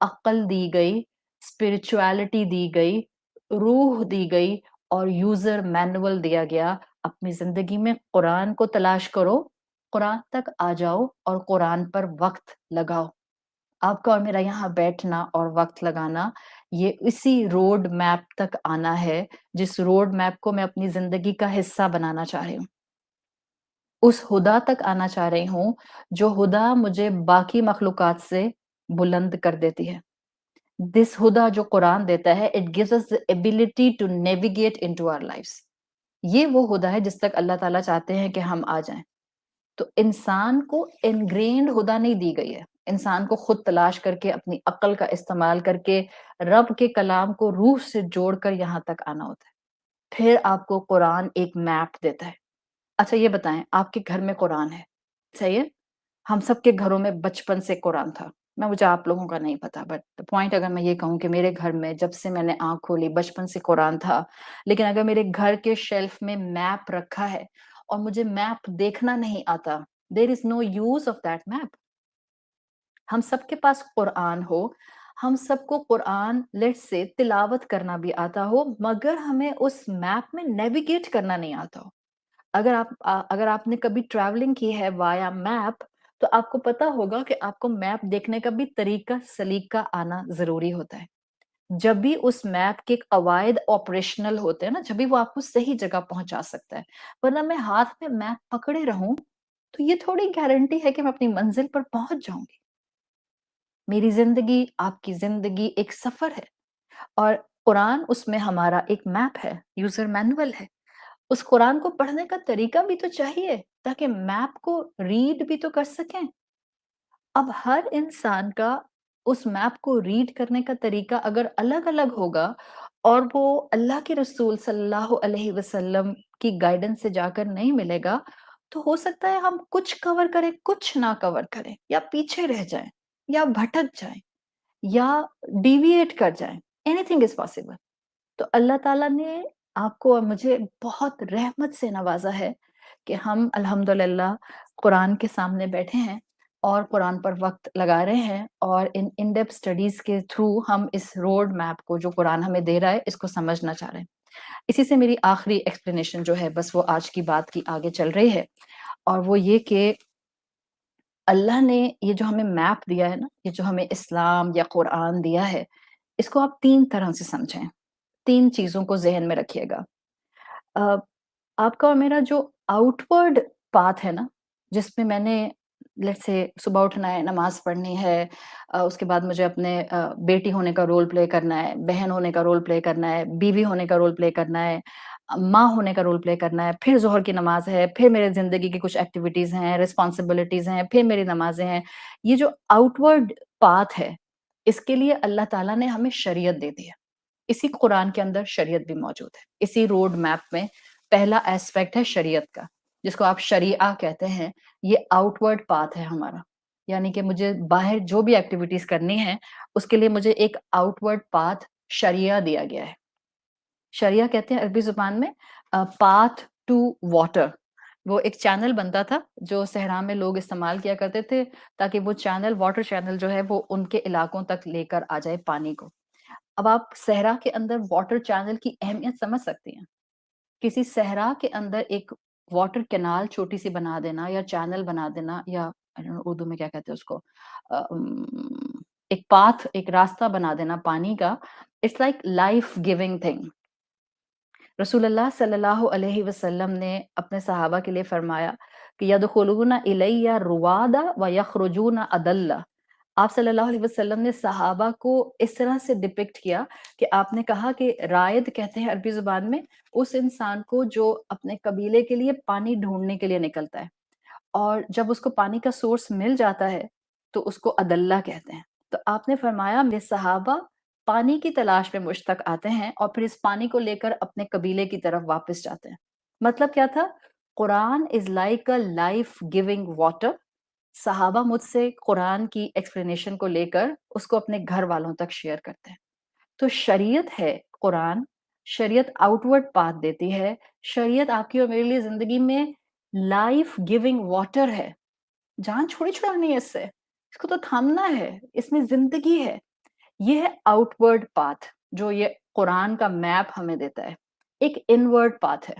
عقل دی گئی، اسپرچویلٹی دی گئی، روح دی گئی اور یوزر مینول دیا گیا. اپنی زندگی میں قرآن کو تلاش کرو، قرآن تک آ جاؤ اور قرآن پر وقت لگاؤ. آپ کا اور میرا یہاں بیٹھنا اور وقت لگانا یہ اسی روڈ میپ تک آنا ہے جس روڈ میپ کو میں اپنی زندگی کا حصہ بنانا چاہ رہی ہوں. اس ہدا تک آنا چاہ رہی ہوں جو ہدا مجھے باقی مخلوقات سے بلند کر دیتی ہے. دس ہدا جو قرآن دیتا ہے it gives us the ability to navigate into our lives. یہ وہ ہدا ہے جس تک اللہ تعالیٰ چاہتے ہیں کہ ہم آ جائیں. تو انسان کو انگرینڈ ہدا نہیں دی گئی ہے. انسان کو خود تلاش کر کے اپنی عقل کا استعمال کر کے رب کے کلام کو روح سے جوڑ کر یہاں تک آنا ہوتا ہے. پھر آپ کو قرآن ایک میپ دیتا ہے. اچھا یہ بتائیں آپ کے گھر میں قرآن ہے، صحیح ہے؟ ہم سب کے گھروں میں بچپن سے قرآن تھا. مجھے آپ لوگوں کا نہیں پتا، بٹ پوائنٹ اگر میں یہ کہوں کہ میرے گھر میں جب سے میں نے آنکھ کھولی بچپن سے قرآن تھا. لیکن اگر میرے گھر کے شیلف میں میپ رکھا ہے اور مجھے میپ دیکھنا نہیں آتا، there is no use of that map. ہم سب کے پاس قرآن ہو، ہم سب کو قرآن لیٹ سے تلاوت کرنا بھی آتا ہو، مگر ہمیں اس میپ میں نیویگیٹ کرنا نہیں آتا ہو. اگر آپ نے کبھی ٹریولنگ کی ہے وایا میپ تو آپ کو پتا ہوگا کہ آپ کو میپ دیکھنے کا بھی طریقہ سلیقہ آنا ضروری ہوتا ہے. جب بھی اس میپ کے قواعد آپریشنل ہوتے ہیں نا، جب بھی وہ آپ کو صحیح جگہ پہنچا سکتا ہے. ورنہ میں ہاتھ میں میپ پکڑے رہوں تو یہ تھوڑی گارنٹی ہے کہ میں اپنی منزل پر پہنچ جاؤں گی. میری زندگی، آپ کی زندگی ایک سفر ہے اور قرآن اس میں ہمارا ایک میپ ہے، یوزر مینول ہے. اس قرآن کو پڑھنے کا طریقہ بھی تو چاہیے تاکہ میپ کو ریڈ بھی تو کر سکیں. اب ہر انسان کا اس میپ کو ریڈ کرنے کا طریقہ اگر الگ الگ ہوگا اور وہ اللہ کے رسول صلی اللہ علیہ وسلم کی گائیڈنس سے جا کر نہیں ملے گا تو ہو سکتا ہے ہم کچھ کور کریں، کچھ نہ کور کریں، یا پیچھے رہ جائیں، یا بھٹک جائیں، یا ڈیویٹ کر جائیں. Any thing is possible. تو اللہ تعالیٰ نے آپ کو اور مجھے بہت رحمت سے نوازا ہے کہ ہم الحمدللہ قرآن کے سامنے بیٹھے ہیں اور قرآن پر وقت لگا رہے ہیں اور ان ڈیپتھ اسٹڈیز کے تھرو ہم اس روڈ میپ کو جو قرآن ہمیں دے رہا ہے اس کو سمجھنا چاہ رہے ہیں. اسی سے میری آخری ایکسپلینیشن جو ہے بس وہ آج کی بات کی آگے چل رہی ہے، اور وہ یہ کہ اللہ نے یہ جو ہمیں میپ دیا ہے نا، یہ جو ہمیں اسلام یا قرآن دیا ہے، اس کو آپ 3 طرح سے سمجھیں. 3 چیزوں کو ذہن میں رکھیے گا. آپ کا اور میرا جو آؤٹ ورڈ پاتھ ہے نا، جس میں نے لیٹ سے صبح اٹھنا ہے، نماز پڑھنی ہے، اس کے بعد مجھے اپنے بیٹی ہونے کا رول پلے کرنا ہے، بہن ہونے کا رول پلے کرنا ہے، بیوی ہونے کا رول پلے کرنا ہے، ماں ہونے کا رول پلے کرنا ہے، پھر ظہر کی نماز ہے، پھر میرے زندگی کی کچھ ایکٹیویٹیز ہیں، رسپانسبلٹیز ہیں، پھر میری نمازیں ہیں. یہ جو آؤٹ ورڈ پاتھ ہے اس کے لیے اللہ تعالیٰ نے ہمیں شریعت دے دی ہے. اسی قرآن کے اندر شریعت بھی موجود ہے. اسی روڈ میپ میں پہلا ایسپیکٹ ہے شریعت کا، جس کو آپ شریعہ کہتے ہیں. یہ آؤٹ ورڈ پاتھ ہے ہمارا، یعنی کہ مجھے باہر جو بھی ایکٹیویٹیز کرنی ہے اس کے لیے مجھے ایک آؤٹ ورڈ پاتھ شریعہ دیا گیا ہے. شریعہ کہتے ہیں عربی زبان میں پاتھ ٹو واٹر. وہ ایک چینل بنتا تھا جو صحرا میں لوگ استعمال کیا کرتے تھے تاکہ وہ چینل، واٹر چینل جو ہے وہ ان کے علاقوں تک لے کر آ جائے پانی کو. اب آپ صحرا کے اندر واٹر چینل کی اہمیت سمجھ سکتی ہیں. کسی صحرا کے اندر ایک واٹر کینال چھوٹی سی بنا دینا یا چینل بنا دینا، یا اردو میں کیا کہتے ہیں اس کو، ایک پاتھ، ایک راستہ بنا دینا پانی کا. It's like life giving thing. رسول اللہ صلی اللہ علیہ وسلم نے اپنے صحابہ کے لیے فرمایا کہ یدخلون الیہ روادا و یخرجون ادلہ. آپ صلی اللہ علیہ وسلم نے صحابہ کو اس طرح سے ڈپکٹ کیا کہ آپ نے کہا کہ رائد کہتے ہیں عربی زبان میں اس انسان کو جو اپنے قبیلے کے لیے پانی ڈھونڈنے کے لیے نکلتا ہے، اور جب اس کو پانی کا سورس مل جاتا ہے تو اس کو عدلہ کہتے ہیں. تو آپ نے فرمایا میرے صحابہ پانی کی تلاش میں مجھ تک آتے ہیں اور پھر اس پانی کو لے کر اپنے قبیلے کی طرف واپس جاتے ہیں. مطلب کیا تھا؟ Quran is like a life giving water. صحابہ مجھ سے قرآن کی ایکسپلینیشن کو لے کر اس کو اپنے گھر والوں تک شیئر کرتے ہیں. تو شریعت ہے قرآن، شریعت آؤٹ ورڈ پاتھ دیتی ہے، شریعت آپ کی اور میرے لیے زندگی میں لائف گیونگ واٹر ہے. جان چھوڑی چھڑانی ہے اس کو تو تھامنا ہے، اس میں زندگی ہے. یہ ہے آؤٹ ورڈ پاتھ جو یہ قرآن کا میپ ہمیں دیتا ہے. ایک انورڈ پاتھ ہے،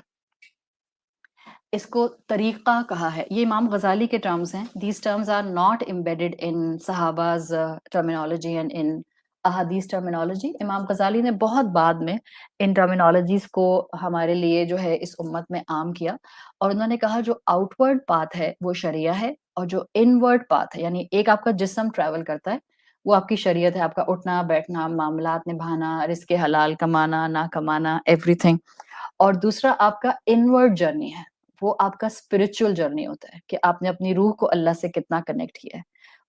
اس کو طریقہ کہا ہے. یہ امام غزالی کے ٹرمز ہیں. These terms are not embedded in صحاباز ٹرمینالوجی اینڈ ان احادیث ٹرمینالوجی. امام غزالی نے بہت بعد میں ان ٹرمینالوجیز کو ہمارے لیے جو ہے اس امت میں عام کیا، اور انہوں نے کہا جو آؤٹ ورڈ پاتھ ہے وہ شریعہ ہے، اور جو انورڈ پاتھ ہے یعنی ایک آپ کا جسم ٹریول کرتا ہے وہ آپ کی شریعت ہے، آپ کا اٹھنا بیٹھنا، معاملات نبھانا، رزق حلال کمانا نہ کمانا، ایوری تھنگ. اور دوسرا آپ کا انورڈ جرنی ہے، وہ آپ کا اسپرچل جرنی ہوتا ہے کہ آپ نے اپنی روح کو اللہ سے کتنا کنیکٹ کیا ہے.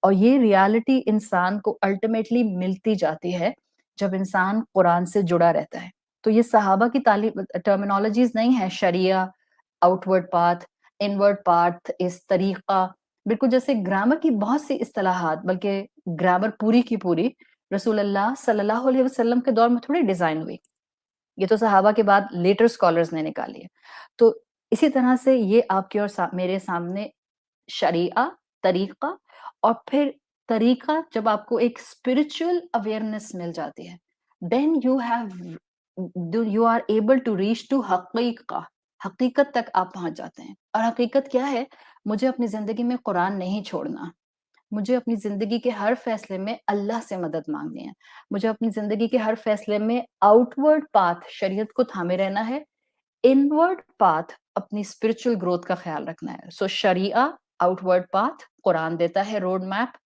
اور یہ ریالٹی انسان کو الٹیمیٹلی ملتی جاتی ہے جب انسان قرآن سے جڑا رہتا ہے. تو یہ صحابہ کی تعلیم ٹرمینالوجیز نہیں ہے، شریعہ، outward path, inward path, اس طریقہ. بالکل جیسے گرامر کی بہت سی اصطلاحات، بلکہ گرامر پوری کی پوری رسول اللہ صلی اللہ علیہ وسلم کے دور میں تھوڑی ڈیزائن ہوئی، یہ تو صحابہ کے بعد لیٹر اسکالرز نے نکالی ہے. تو اسی طرح سے یہ آپ کی اور میرے سامنے شریعہ، طریقہ، اور پھر طریقہ جب آپ کو ایک اسپرچل اویئرنیس مل جاتی ہے then you are able to reach to حقیقہ. حقیقت تک آپ پہنچ جاتے ہیں. اور حقیقت کیا ہے؟ مجھے اپنی زندگی میں قرآن نہیں چھوڑنا، مجھے اپنی زندگی کے ہر فیصلے میں اللہ سے مدد مانگنی ہے، مجھے اپنی زندگی کے ہر فیصلے میں آؤٹ ورڈ پاتھ شریعت کو تھامے رہنا ہے، انورڈ پاتھ اپنی اسپرچل گروتھ کا خیال رکھنا ہے. سو شریعہ آؤٹ ورڈ پاتھ قرآن دیتا ہے روڈ میپ،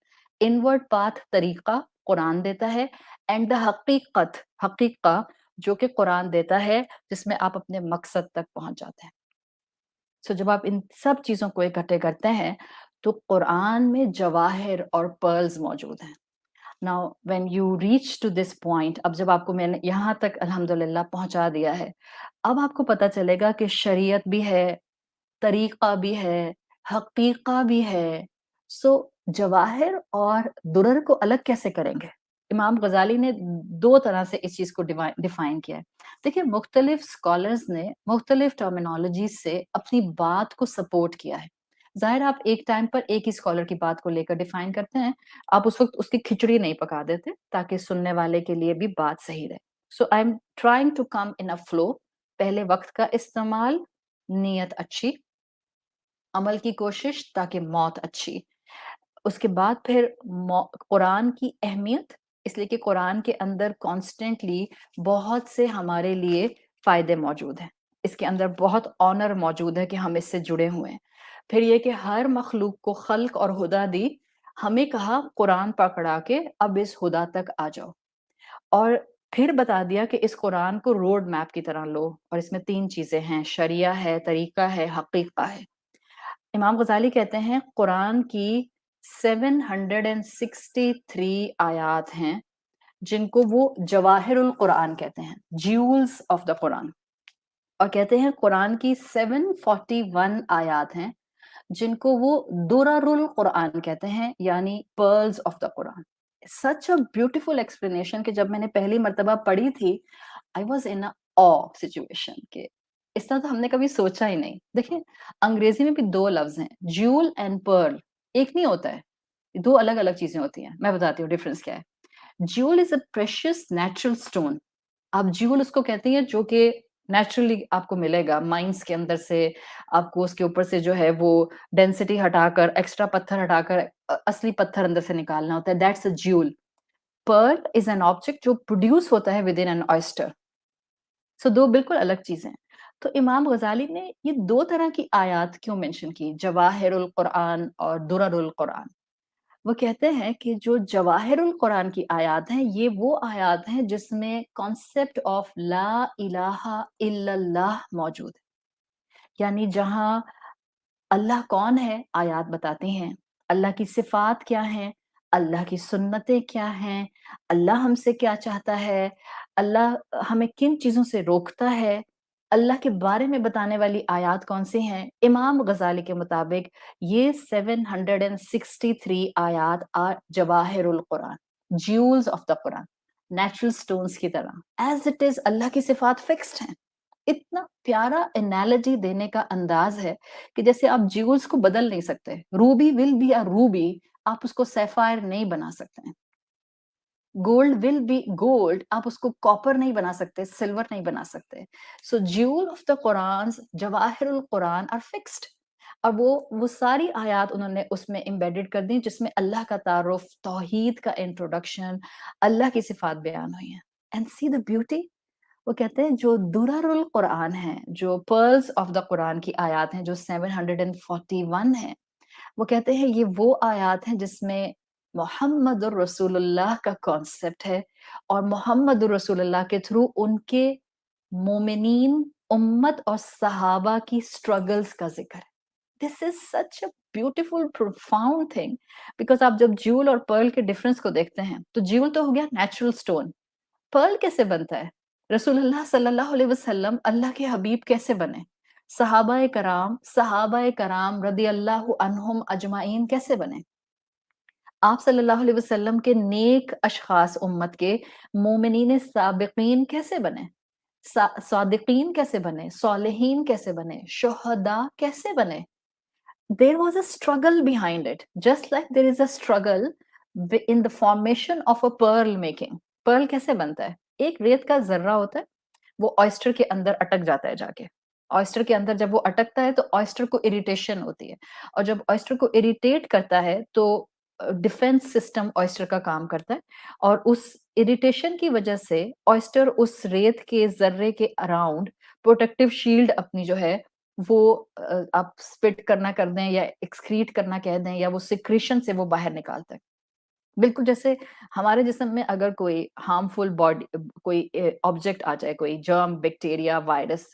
انورڈ پاتھ طریقہ قرآن دیتا ہے، اینڈ دا حقیقت، حقیقہ جو کہ قرآن دیتا ہے جس میں آپ اپنے مقصد تک پہنچ جاتے ہیں. سو جب آپ ان سب چیزوں کو اکٹھے کرتے ہیں تو قرآن میں جواہر اور پرلز موجود ہیں. Now when you reach to this point، اب جب آپ کو میں نے یہاں تک الحمدللہ پہنچا دیا ہے، اب آپ کو پتا چلے گا کہ شریعت بھی ہے، طریقہ بھی ہے، حقیقہ بھی ہے. سو جواہر اور درر کو الگ کیسے کریں گے؟ امام غزالی نے دو طرح سے اس چیز کو ڈیفائن کیا ہے. دیکھیں مختلف اسکالرز نے مختلف ٹرمینالوجیز سے اپنی بات کو سپورٹ کیا ہے. ظاہر آپ ایک ٹائم پر ایک ہی اسکالر کی بات کو لے کر ڈیفائن کرتے ہیں، آپ اس وقت اس کی کھچڑی نہیں پکا دیتے تاکہ سننے والے کے لیے بھی بات صحیح رہے. So I am trying to come in a flow. پہلے وقت کا استعمال، نیت اچھی، عمل کی کوشش تاکہ موت اچھی. اس کے بعد پھر قرآن کی اہمیت، اس لیے کہ قرآن کے اندر کانسٹنٹلی بہت سے ہمارے لیے فائدے موجود ہیں، اس کے اندر بہت آنر موجود ہے کہ ہم اس سے جڑے ہوئے ہیں. پھر یہ کہ ہر مخلوق کو خلق اور ہدا دی، ہمیں کہا قرآن پکڑا کے اب اس ہدا تک آ جاؤ، اور پھر بتا دیا کہ اس قرآن کو روڈ میپ کی طرح لو، اور اس میں تین چیزیں ہیں، شریعہ ہے، طریقہ ہے، حقیقہ ہے. امام غزالی کہتے ہیں قرآن کی 763 آیات ہیں جن کو وہ جواہر القرآن کہتے ہیں، جیولز آف دا قرآن. اور کہتے ہیں قرآن کی 741 آیات ہیں جن کو وہ درر القرآن کہتے ہیں، یعنی pearls of the Quran. Such a beautiful explanation کہ جب میں نے پہلی مرتبہ پڑھی تھی I was in a situation کہ اس طرح تو ہم نے کبھی سوچا ہی نہیں. دیکھیں انگریزی میں بھی دو لفظ ہیں، جیول اینڈ پرل، ایک نہیں ہوتا ہے، دو الگ الگ چیزیں ہوتی ہیں. میں بتاتی ہوں ڈفرنس کیا ہے. جیول از اے پریشیس نیچرل اسٹون. آپ جیول اس کو کہتے ہیں جو کہ نیچرلی آپ کو ملے گا مائنس کے اندر سے، آپ کو اس کے اوپر سے جو ہے وہ ڈینسٹی ہٹا کر، ایکسٹرا پتھر ہٹا کر اصلی پتھر اندر سے نکالنا ہوتا ہے. That's a jewel. Pearl is an object جو پروڈیوس ہوتا ہے ود ان این آئسٹر. سو دو بالکل الگ چیزیں. تو امام غزالی نے یہ 2 طرح کی آیات کیوں مینشن کی؟ جواہر القرآن اور درر القرآن۔ وہ کہتے ہیں کہ جو جواہر القرآن کی آیات ہیں، یہ وہ آیات ہیں جس میں کانسیپٹ آف لا الہ الا اللہ موجود ہے۔ یعنی جہاں اللہ کون ہے آیات بتاتی ہیں، اللہ کی صفات کیا ہیں، اللہ کی سنتیں کیا ہیں، اللہ ہم سے کیا چاہتا ہے، اللہ ہمیں کن چیزوں سے روکتا ہے، اللہ کے بارے میں بتانے والی آیات کون سی ہیں۔ امام غزالی کے مطابق یہ 763 آیات جواہر القرآن، jewels of the Quran, natural stones کی طرح ایز اٹ از اللہ کی صفات فکسڈ ہیں۔ اتنا پیارا انالوجی دینے کا انداز ہے کہ جیسے آپ جیولز کو بدل نہیں سکتے، روبی ول بی اے روبی، آپ اس کو سیفائر نہیں بنا سکتے ہیں، گولڈ ول بی گولڈ، آپ اس کو کاپر نہیں بنا سکتے، سلور نہیں بنا سکتے۔ سو جیول آف دا قرآن، جواہر القرآن آر فکسڈ، اور وہ ساری آیات انہوں نے اس میں امبیڈڈ کر دی جس میں اللہ کا تعارف، توحید کا انٹروڈکشن، اللہ کی صفات بیان ہوئی ہیں۔ اینڈ سی دا بیوٹی، وہ کہتے ہیں جو درر القرآن ہیں، جو پرلز آف دا قرآن کی آیات ہیں جو 741 ہیں، وہ کہتے ہیں یہ وہ آیات ہیں جس میں محمد الرسول اللہ کا کانسیپٹ ہے، اور محمد الرسول اللہ کے تھرو ان کے مومنین، امت اور صحابہ کی سٹرگلز کا ذکر ہے۔ This is such a beautiful profound thing, because آپ جب جیول اور پرل کے ڈفرنس کو دیکھتے ہیں تو جیول تو ہو گیا نیچرل سٹون، پرل کیسے بنتا ہے؟ رسول اللہ صلی اللہ علیہ وسلم اللہ کے حبیب کیسے بنے؟ صحابہ کرام رضی اللہ عنہم اجمعین کیسے بنے؟ آپ صلی اللہ علیہ وسلم کے نیک اشخاص امت کے مومنین سابقین کیسے بنے؟ صادقین کیسے بنے؟ صالحین کیسے بنے؟ شہداء کیسے بنے؟ There was a struggle behind it, just like there is a struggle in the formation of a pearl making. Pearl کیسے بنتا ہے؟ ایک ریت کا ذرہ ہوتا ہے، وہ آئسٹر کے اندر اٹک جاتا ہے جا کے۔ آئسٹر کے اندر جب وہ اٹکتا ہے تو آئسٹر کو اریٹیشن ہوتی ہے، اور جب آئسٹر کو اریٹیٹ کرتا ہے تو ڈیفense سسٹم آئسٹر کا کام کرتا ہے، اور اس اریٹیشن کی وجہ سے آئسٹر اس ریت کے ذرے کے اراؤنڈ پروٹیکٹیو شیلڈ اپنی جو ہے وہ آپ اسپٹ کرنا کر دیں یا ایکسکریٹ کرنا کہہ دیں، یا وہ سیکریشن سے وہ باہر نکالتا ہے۔ بالکل جیسے ہمارے جسم میں اگر کوئی ہارمفل باڈی، کوئی آبجیکٹ آ جائے، کوئی جرم، بیکٹیریا، وائرس،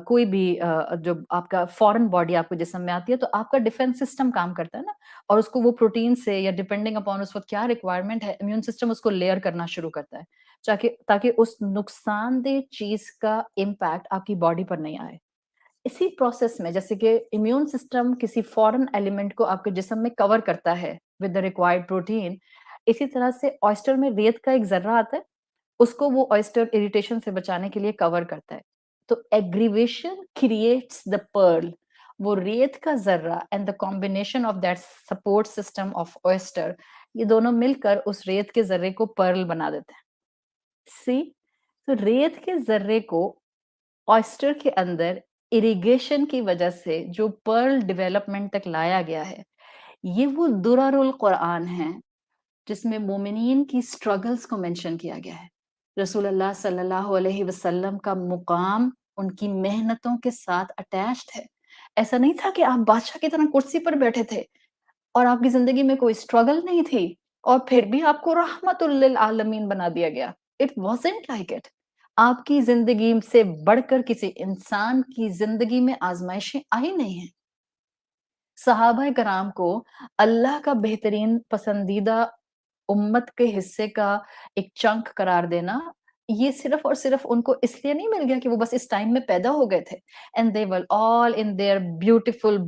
کوئی بھی جو آپ کا فورن باڈی آپ کو جسم میں آتی ہے، تو آپ کا ڈیفense سسٹم کام کرتا ہے نا، اور اس کو وہ پروٹین سے یا ڈیپینڈنگ اپون اس وقت کیا ریکوائرمنٹ ہے، امیون سسٹم اس کو لیئر کرنا شروع کرتا ہے تاکہ اس نقصان دہ چیز کا امپیکٹ آپ کی باڈی پر نہیں آئے۔ اسی پروسیس میں جیسے کہ امیون سسٹم کسی فورن ایلیمنٹ کو آپ کے جسم میں کور کرتا ہے ود دا ریکوائرڈ پروٹین، اسی طرح سے آئسٹر میں ریت کا ایک ذرہ آتا ہے، اس کو وہ آئسٹر اریٹیشن سے بچانے کے لیے کور کرتا ہے۔ تو ایگریویشن کریٹس دا پرل، وہ ریت کا ذرہ and the combination of that support system of oyster, یہ دونوں مل کر اس ریت کے ذرے کو پرل بنا دیتے ہیں۔ سی، تو ریت کے ذرے کو آئسٹر کے اندر اریگیشن کی وجہ سے جو پرل ڈیولپمنٹ تک لایا گیا ہے، یہ وہ درر القرآن ہیں جس میں مومنین کی سٹرگلز کو مینشن کیا گیا ہے۔ رسول اللہ صلی اللہ علیہ وسلم کا مقام ان کی محنتوں کے ساتھ اٹیچڈ ہے۔ ایسا نہیں تھا کہ آپ بادشاہ کی طرح کرسی پر بیٹھے تھے اور آپ کی زندگی میں کوئی سٹرگل نہیں تھی اور پھر بھی آپ کو رحمت للعالمین بنا دیا گیا۔ It wasn't like it. آپ کی زندگی سے بڑھ کر کسی انسان کی زندگی میں آزمائشیں آئی نہیں ہیں۔ صحابہ کرام کو اللہ کا بہترین پسندیدہ امت کے حصے کا ایک چنک قرار دینا، یہ صرف اور صرف ان کو اس لیے نہیں مل گیا کہ وہ بس اس ٹائم میں پیدا ہو گئے تھے and they were all in their beautiful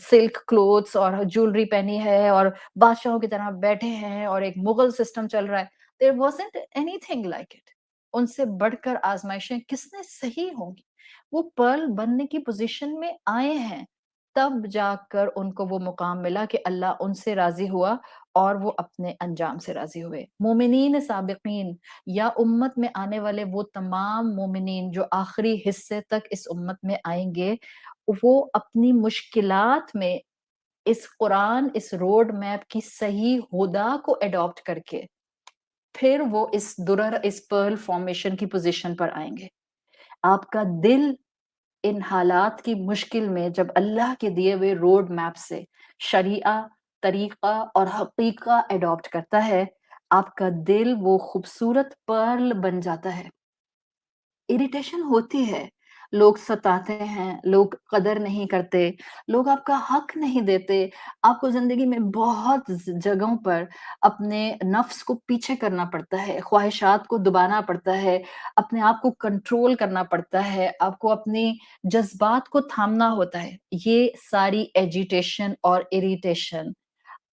silk clothes اور جولری پہنی ہے اور بادشاہوں کی طرح بیٹھے ہیں اور ایک مغل سسٹم چل رہا ہے۔ There wasn't anything like it. ان سے بڑھ کر آزمائشیں کس نے صحیح ہوں گی؟ وہ پرل بننے کی پوزیشن میں آئے ہیں، تب جا کر ان کو وہ مقام ملا کہ اللہ ان سے راضی ہوا اور وہ اپنے انجام سے راضی ہوئے۔ مومنین سابقین یا امت میں آنے والے وہ تمام مومنین جو آخری حصے تک اس امت میں آئیں گے، وہ اپنی مشکلات میں اس قرآن، اس روڈ میپ کی صحیح ہدا کو اڈاپٹ کر کے پھر وہ اس درر، اس پرل فارمیشن کی پوزیشن پر آئیں گے۔ آپ کا دل ان حالات کی مشکل میں جب اللہ کے دیے ہوئے روڈ میپ سے شریعہ، طریقہ اور حقیقہ اڈاپٹ کرتا ہے، آپ کا دل وہ خوبصورت پرل بن جاتا ہے۔ اریٹیشن ہوتی ہے، لوگ ستاتے ہیں، لوگ قدر نہیں کرتے، لوگ آپ کا حق نہیں دیتے، آپ کو زندگی میں بہت جگہوں پر اپنے نفس کو پیچھے کرنا پڑتا ہے، خواہشات کو دبانا پڑتا ہے، اپنے آپ کو کنٹرول کرنا پڑتا ہے، آپ کو اپنی جذبات کو تھامنا ہوتا ہے۔ یہ ساری ایجیٹیشن اور اریٹیشن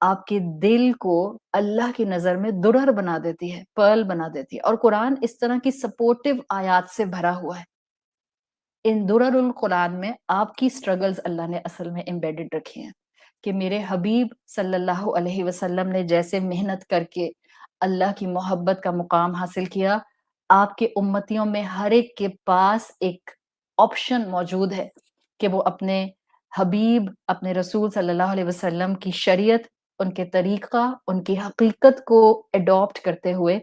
آپ کے دل کو اللہ کی نظر میں درر بنا دیتی ہے، پرل بنا دیتی ہے، اور قرآن اس طرح کی سپورٹو آیات سے بھرا ہوا ہے۔ ان درر القرآن میں آپ کی سٹرگلز اللہ نے اصل میں امبیڈڈ رکھی ہیں کہ میرے حبیب صلی اللہ علیہ وسلم نے جیسے محنت کر کے اللہ کی محبت کا مقام حاصل کیا، آپ کے امتیوں میں ہر ایک کے پاس ایک آپشن موجود ہے کہ وہ اپنے حبیب، اپنے رسول صلی اللہ علیہ وسلم کی شریعت، ان کے طریقہ، ان کی حقیقت کو اڈاپٹ کرتے ہوئے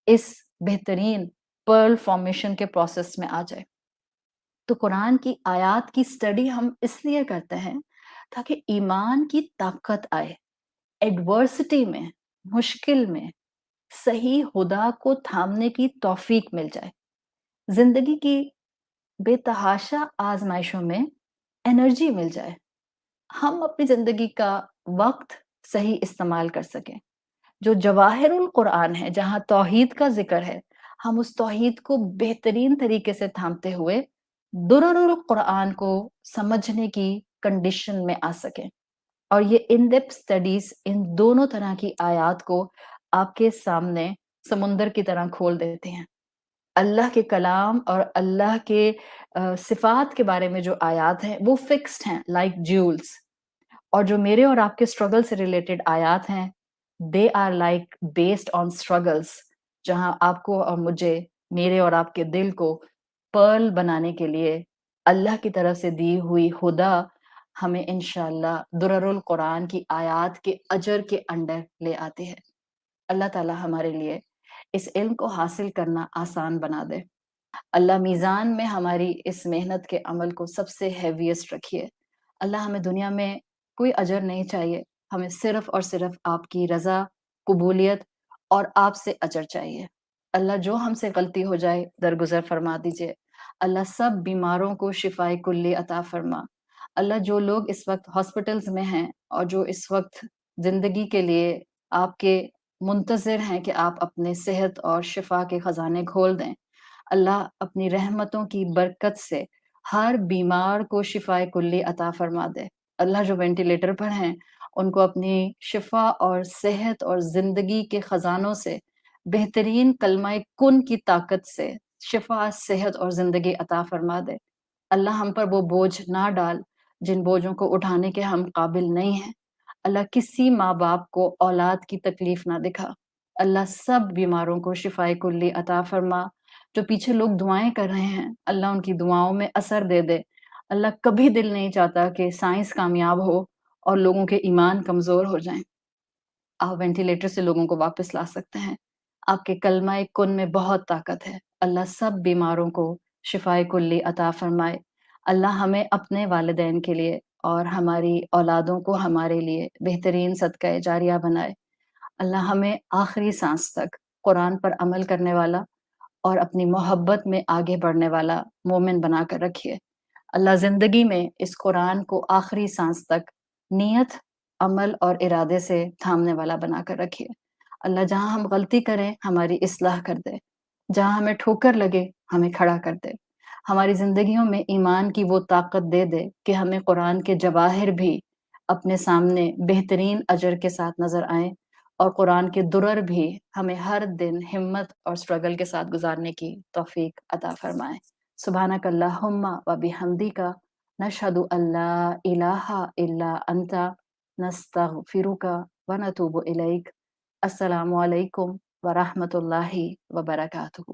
اس بہترین پرل فارمیشن کے پروسیس میں آ جائے۔ تو قرآن کی آیات کی سٹڈی ہم اس لیے کرتے ہیں تاکہ ایمان کی طاقت آئے، ایڈورسٹی میں، مشکل میں صحیح ہدا کو تھامنے کی توفیق مل جائے، زندگی کی بے تحاشا آزمائشوں میں انرجی مل جائے، ہم اپنی زندگی کا وقت صحیح استعمال کر سکیں۔ جو جواہر القرآن ہے، جہاں توحید کا ذکر ہے، ہم اس توحید کو بہترین طریقے سے تھامتے ہوئے درر القرآن کو سمجھنے کی کنڈیشن میں آ سکیں۔ اور یہ ان ڈیپتھ اسٹڈیز ان دونوں طرح کی آیات کو آپ کے سامنے سمندر کی طرح کھول دیتے ہیں۔ اللہ کے کلام اور اللہ کے صفات کے بارے میں جو آیات ہیں وہ فکسڈ ہیں لائک جیولز، اور جو میرے اور آپ کے اسٹرگل سے ریلیٹڈ آیات ہیں they are like based on struggles, جہاں آپ کو اور مجھے، میرے اور آپ کے دل کو پرل بنانے کے لیے اللہ کی طرف سے دی ہوئی ہدا ہمیں انشاءاللہ درر القرآن کی آیات کے اجر کے انڈر لے آتی ہے۔ اللہ تعالی ہمارے لیے اس علم کو حاصل کرنا آسان بنا دے۔ اللہ میزان میں ہماری اس محنت کے عمل کو سب سے ہیویسٹ رکھیے۔ اللہ ہمیں دنیا میں کوئی اجر نہیں چاہیے، ہمیں صرف اور صرف آپ کی رضا، قبولیت اور آپ سے اجر چاہیے۔ اللہ جو ہم سے غلطی ہو جائے درگزر فرما دیجئے۔ اللہ سب بیماروں کو شفائے کلی عطا فرما۔ اللہ جو لوگ اس وقت ہاسپٹلز میں ہیں اور جو اس وقت زندگی کے لیے آپ کے منتظر ہیں کہ آپ اپنے صحت اور شفا کے خزانے کھول دیں، اللہ اپنی رحمتوں کی برکت سے ہر بیمار کو شفائے کلی عطا فرما دے۔ اللہ جو وینٹیلیٹر پر ہیں ان کو اپنی شفا اور صحت اور زندگی کے خزانوں سے بہترین کلمہ کن کی طاقت سے شفا، صحت اور زندگی عطا فرما دے۔ اللہ ہم پر وہ بوجھ نہ ڈال جن بوجھوں کو اٹھانے کے ہم قابل نہیں ہیں۔ اللہ کسی ماں باپ کو اولاد کی تکلیف نہ دکھا۔ اللہ سب بیماروں کو شفائے کلی عطا فرما۔ جو پیچھے لوگ دعائیں کر رہے ہیں اللہ ان کی دعاؤں میں اثر دے دے۔ اللہ کبھی دل نہیں چاہتا کہ سائنس کامیاب ہو اور لوگوں کے ایمان کمزور ہو جائیں۔ آپ وینٹیلیٹر سے لوگوں کو واپس لا سکتے ہیں۔ آپ کے کلمہ کن میں بہت طاقت ہے۔ اللہ سب بیماروں کو شفائے کلی عطا فرمائے۔ اللہ ہمیں اپنے والدین کے لیے اور ہماری اولادوں کو ہمارے لیے بہترین صدقہ جاریہ بنائے۔ اللہ ہمیں آخری سانس تک قرآن پر عمل کرنے والا اور اپنی محبت میں آگے بڑھنے والا مومن بنا کر رکھیے۔ اللہ زندگی میں اس قرآن کو آخری سانس تک نیت، عمل اور ارادے سے تھامنے والا بنا کر رکھیے۔ اللہ جہاں ہم غلطی کریں ہماری اصلاح کر دے، جہاں ہمیں ٹھوکر لگے ہمیں کھڑا کر دے، ہماری زندگیوں میں ایمان کی وہ طاقت دے دے کہ ہمیں قرآن کے جواہر بھی اپنے سامنے بہترین اجر کے ساتھ نظر آئیں، اور قرآن کے درر بھی ہمیں ہر دن ہمت اور سٹرگل کے ساتھ گزارنے کی توفیق عطا فرمائیں۔ سبحانک اللہم و بحمدک، نشہد ان لا الہ الا انت، نستغفرک و نتوب الیک۔ السلام علیکم ورحمۃ اللہ وبرکاتہ۔